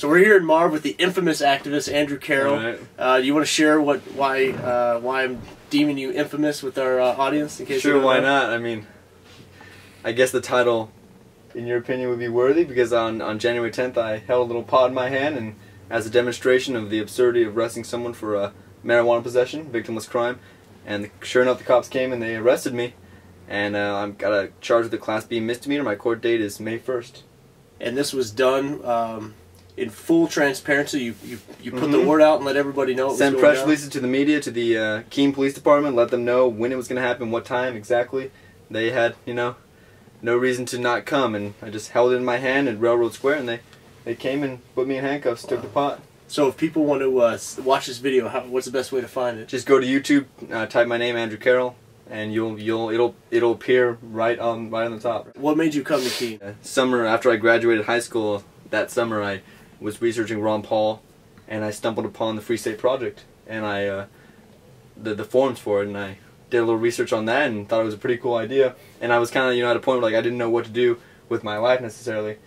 So we're here in Marv with the infamous activist Andrew Carrol. Right. You want to share why I'm deeming you infamous with our audience? In case sure, why not? I mean, I guess the title, in your opinion, would be worthy because on January 10th I held a little pot in my hand, and as a demonstration of the absurdity of arresting someone for marijuana possession, victimless crime, and sure enough the cops came and they arrested me, and I've got a charge with a Class B misdemeanor. My court date is May 1st. And this was done in full transparency. You put the word out and let everybody know. Sent press releases to the media, to the Keene Police Department, let them know when it was going to happen, what time exactly. They had, no reason to not come, and I just held it in my hand at Railroad Square, and they came and put me in handcuffs, took the pot. So if people want to watch this video, what's the best way to find it? Just go to YouTube, type my name, Andrew Carrol, and it'll appear right on the top. What made you come to Keene? Summer after I graduated high school, that summer I was researching Ron Paul, and I stumbled upon the Free State Project, and the forums for it, and I did a little research on that and thought it was a pretty cool idea. And I was kind of at a point where I didn't know what to do with my life necessarily.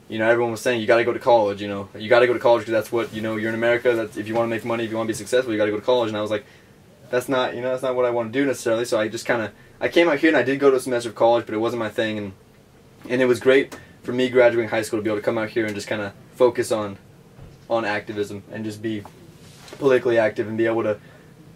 Everyone was saying you got to go to college. You got to go to college because that's what you're in America. That's if you want to make money, if you want to be successful, you got to go to college. And I was like, that's not that's not what I want to do necessarily. So I just I came out here and I did go to a semester of college, but it wasn't my thing. And it was great for me graduating high school to be able to come out here and just kind of focus on activism and just be politically active and be able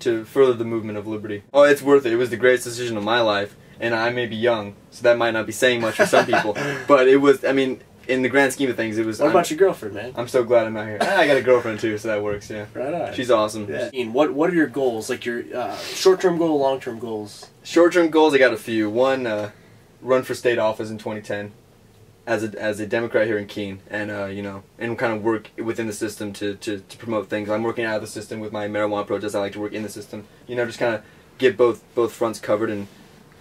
to further the movement of liberty. Oh, it's worth it. It was the greatest decision of my life, and I may be young, so that might not be saying much for some people, but it was, I mean, in the grand scheme of things, it was... What about your girlfriend, man? I'm so glad I'm out here. I got a girlfriend too, so that works, yeah. Right on. She's awesome. Yeah. What are your goals? Like your short-term goal, long-term goals? Short-term goals, I got a few. One, run for state office in 2010. As a Democrat here in Keene, and and kind of work within the system to promote things. I'm working out of the system with my marijuana protests. I like to work in the system. Just kind of get both fronts covered. And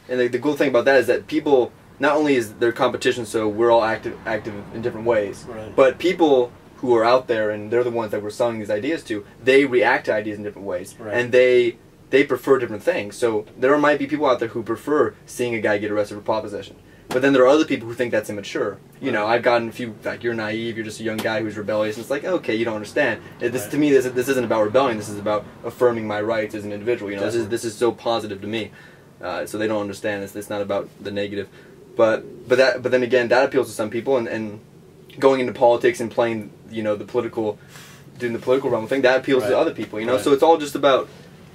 the cool thing about that is that people, not only is there competition, so we're all active in different ways, right, but people who are out there and they're the ones that we're selling these ideas to, they react to ideas in different ways, right, and they prefer different things. So there might be people out there who prefer seeing a guy get arrested for pot possession. But then there are other people who think that's immature. I've gotten a few, like, you're naive, you're just a young guy who's rebellious, and it's like, okay, you don't understand. To me, this isn't about rebelling, this is about affirming my rights as an individual. This is so positive to me. So they don't understand, it's not about the negative. But then again, that appeals to some people, and going into politics and playing, doing the political realm thing, that appeals to other people, So it's all just about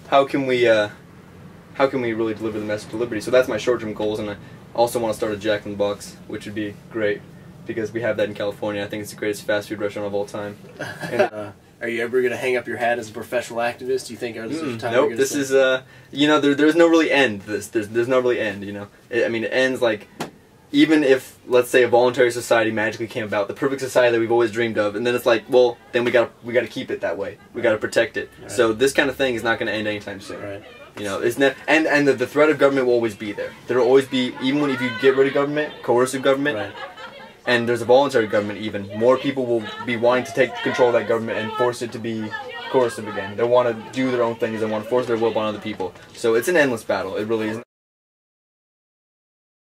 how can we really deliver the message of liberty. So that's my short-term goals, and I also want to start a Jack in the Box, which would be great because we have that in California. I think it's the greatest fast food restaurant of all time. And, are you ever going to hang up your hat as a professional activist? Do you think this is time? Nope. This is there's no really end to this. There's no really end. I mean, it ends like, even if, let's say, a voluntary society magically came about, the perfect society that we've always dreamed of, and then it's like, well, then we got to keep it that way. We got to protect it. Right. So this kind of thing is not going to end anytime soon. Right. It's and the threat of government will always be there. There will always be, even if you get rid of government, coercive government, right, and there's a voluntary government even, more people will be wanting to take control of that government and force it to be coercive again. They'll want to do their own things, they want to force their will upon other people. So it's an endless battle, it really is.